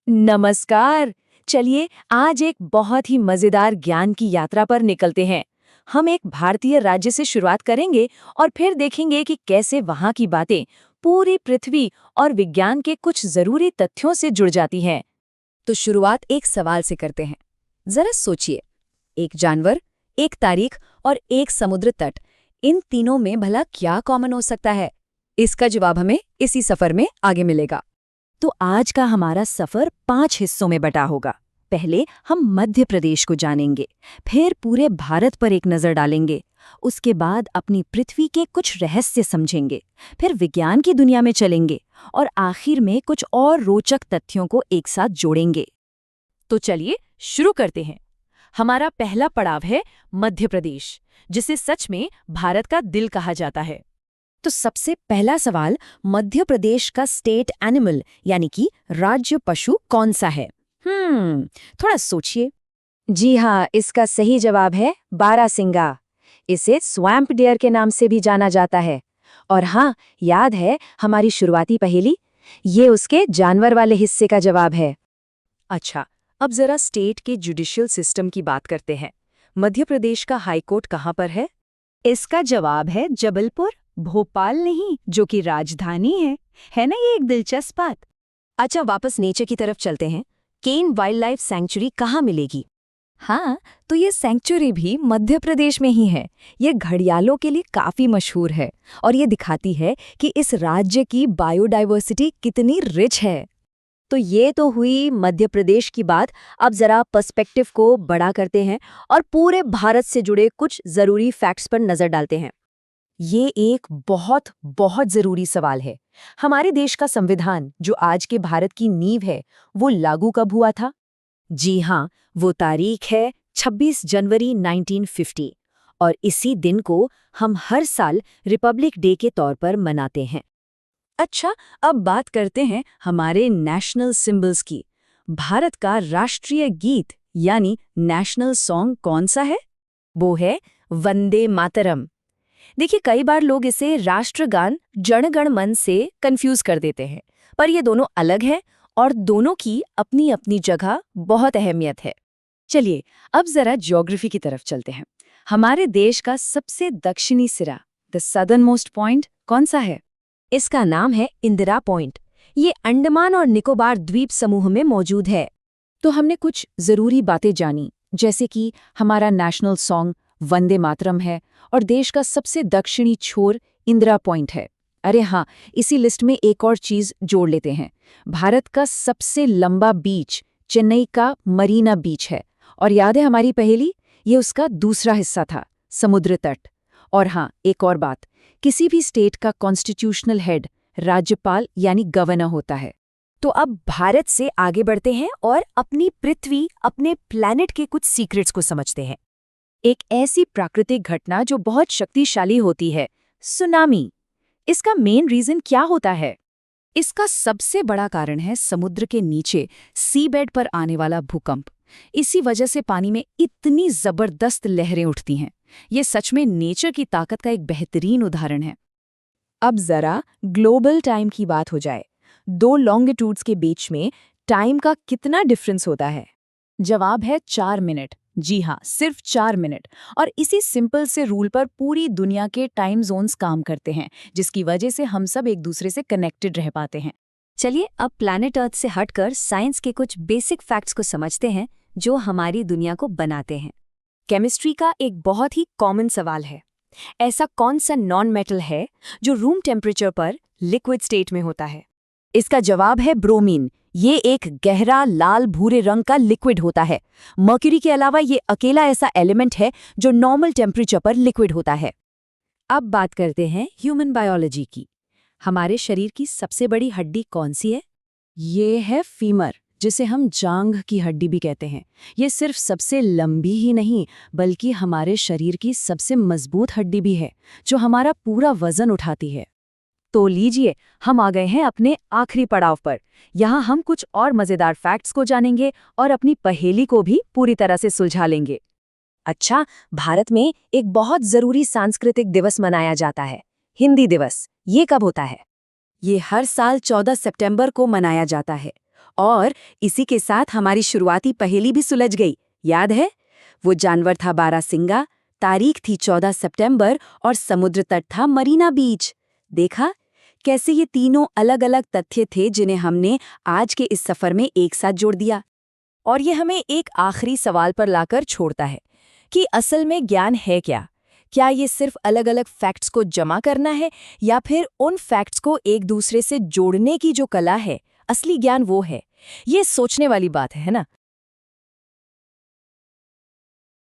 नमस्कार। चलिए आज एक बहुत ही मजेदार ज्ञान की यात्रा पर निकलते हैं। हम एक भारतीय राज्य से शुरुआत करेंगे और फिर देखेंगे कि कैसे वहाँ की बातें पूरी पृथ्वी और विज्ञान के कुछ जरूरी तथ्यों से जुड़ जाती हैं। तो शुरुआत एक सवाल से करते हैं। जरा सोचिए, एक जानवर, एक तारीख और एक समुद्र तट, इन तीनों में भला क्या कॉमन हो सकता है? इसका जवाब हमें इसी सफर में आगे मिलेगा। तो आज का हमारा सफर 5 हिस्सों में बटा होगा। पहले हम मध्य प्रदेश को जानेंगे, फिर पूरे भारत पर एक नजर डालेंगे, उसके बाद अपनी पृथ्वी के कुछ रहस्य समझेंगे, फिर विज्ञान की दुनिया में चलेंगे और आखिर में कुछ और रोचक तथ्यों को एक साथ जोड़ेंगे। तो चलिए शुरू करते हैं। हमारा पहला पड़ाव है मध्य प्रदेश, जिसे सच में भारत का दिल कहा जाता है। तो सबसे पहला सवाल, मध्य प्रदेश का स्टेट एनिमल यानी कि राज्य पशु कौन सा है? थोड़ा सोचिए। जी हाँ, इसका सही जवाब है बारहसिंगा। इसे स्वैम्प डियर के नाम से भी जाना जाता है। और हाँ, याद है हमारी शुरुआती पहेली? ये उसके जानवर वाले हिस्से का जवाब है। अच्छा, अब जरा स्टेट के जुडिशियल सिस्टम की बात करते हैं। मध्य प्रदेश का हाईकोर्ट कहाँ पर है? इसका जवाब है जबलपुर, भोपाल नहीं, जो कि राजधानी है। है ना ये एक दिलचस्प बात? अच्छा, वापस नीचे की तरफ चलते हैं। केन वाइल्ड लाइफ सैंक्चुरी कहाँ मिलेगी? हाँ, तो ये सैंक्चुरी भी मध्य प्रदेश में ही है। ये घड़ियालों के लिए काफी मशहूर है और ये दिखाती है कि इस राज्य की बायोडाइवर्सिटी कितनी रिच है। तो ये तो हुई मध्य प्रदेश की बात। अब जरा पर्सपेक्टिव को बड़ा करते हैं और पूरे भारत से जुड़े कुछ जरूरी फैक्ट्स पर नजर डालते हैं। ये एक बहुत बहुत जरूरी सवाल है। हमारे देश का संविधान, जो आज के भारत की नींव है, वो लागू कब हुआ था? जी हाँ, वो तारीख है 26 जनवरी 1950 और इसी दिन को हम हर साल रिपब्लिक डे के तौर पर मनाते हैं। अच्छा, अब बात करते हैं हमारे नेशनल सिंबल्स की। भारत का राष्ट्रीय गीत यानी नेशनल सॉन्ग कौन सा है? वो है वंदे मातरम। देखिए, कई बार लोग इसे राष्ट्रगान जन गण मन से कंफ्यूज कर देते हैं, पर ये दोनों अलग हैं और दोनों की अपनी अपनी जगह बहुत अहमियत है। चलिए अब जरा ज्योग्राफी की तरफ चलते हैं। हमारे देश का सबसे दक्षिणी सिरा, द सदर्न मोस्ट पॉइंट, कौन सा है? इसका नाम है इंदिरा पॉइंट। ये अंडमान और निकोबार द्वीप समूह में मौजूद है। तो हमने कुछ जरूरी बातें जानी, जैसे कि हमारा नेशनल सॉन्ग वंदे मातरम है और देश का सबसे दक्षिणी छोर इंदिरा पॉइंट है। अरे हाँ, इसी लिस्ट में एक और चीज जोड़ लेते हैं। भारत का सबसे लंबा बीच चेन्नई का मरीना बीच है। और याद है हमारी पहेली? ये उसका दूसरा हिस्सा था, समुद्र तट। और हाँ, एक और बात, किसी भी स्टेट का कॉन्स्टिट्यूशनल हेड राज्यपाल यानी गवर्नर होता है। तो अब भारत से आगे बढ़ते हैं और अपनी पृथ्वी, अपने प्लैनेट के कुछ सीक्रेट्स को समझते हैं। एक ऐसी प्राकृतिक घटना जो बहुत शक्तिशाली होती है, सुनामी। इसका मेन रीजन क्या होता है? इसका सबसे बड़ा कारण है समुद्र के नीचे सी बेड पर आने वाला भूकंप। इसी वजह से पानी में इतनी जबरदस्त लहरें उठती हैं। ये सच में नेचर की ताकत का एक बेहतरीन उदाहरण है। अब जरा ग्लोबल टाइम की बात हो जाए। 2 लॉन्गिट्यूड्स के बीच में टाइम का कितना डिफरेंस होता है? जवाब है 4 मिनट। जी हाँ, सिर्फ 4 मिनट। और इसी सिंपल से रूल पर पूरी दुनिया के टाइम जोन्स काम करते हैं, जिसकी वजह से हम सब एक दूसरे से कनेक्टेड रह पाते हैं। चलिए अब प्लैनेट अर्थ से हटकर साइंस के कुछ बेसिक फैक्ट्स को समझते हैं जो हमारी दुनिया को बनाते हैं। केमिस्ट्री का एक बहुत ही कॉमन सवाल है, ऐसा कौन सा नॉन मेटल है जो रूम टेम्परेचर पर लिक्विड स्टेट में होता है? इसका जवाब है ब्रोमीन। ये एक गहरा लाल भूरे रंग का लिक्विड होता है। मर्क्यूरी के अलावा ये अकेला ऐसा एलिमेंट है जो नॉर्मल टेम्परेचर पर लिक्विड होता है। अब बात करते हैं ह्यूमन बायोलॉजी की। हमारे शरीर की सबसे बड़ी हड्डी कौन सी है? ये है फीमर, जिसे हम जांघ की हड्डी भी कहते हैं। ये सिर्फ सबसे लंबी ही नहीं, बल्कि हमारे शरीर की सबसे मजबूत हड्डी भी है, जो हमारा पूरा वजन उठाती है। तो लीजिए, हम आ गए हैं अपने आखिरी पड़ाव पर। यहाँ हम कुछ और मजेदार फैक्ट्स को जानेंगे और अपनी पहेली को भी पूरी तरह से सुलझा लेंगे। अच्छा, भारत में एक बहुत जरूरी सांस्कृतिक दिवस मनाया जाता है, हिंदी दिवस। ये कब होता है? ये हर साल 14 सितंबर को मनाया जाता है और इसी के साथ हमारी शुरुआती पहेली भी सुलझ गई, याद है? वो जानवर था बारहसिंगा, तारीख थी 14 सितंबर और समुद्र तट था मरीना बीच। देखा कैसे ये तीनों अलग-अलग तथ्य थे जिन्हें हमने आज के इस सफर में एक साथ जोड़ दिया। और ये हमें एक आखिरी सवाल पर लाकर छोड़ता है कि असल में ज्ञान है क्या? क्या ये सिर्फ अलग-अलग फैक्ट्स को जमा करना है या फिर उन फैक्ट्स को एक दूसरे से जोड़ने की जो कला है, असली ज्ञान वो है? ये सोचने वाली बात है ना?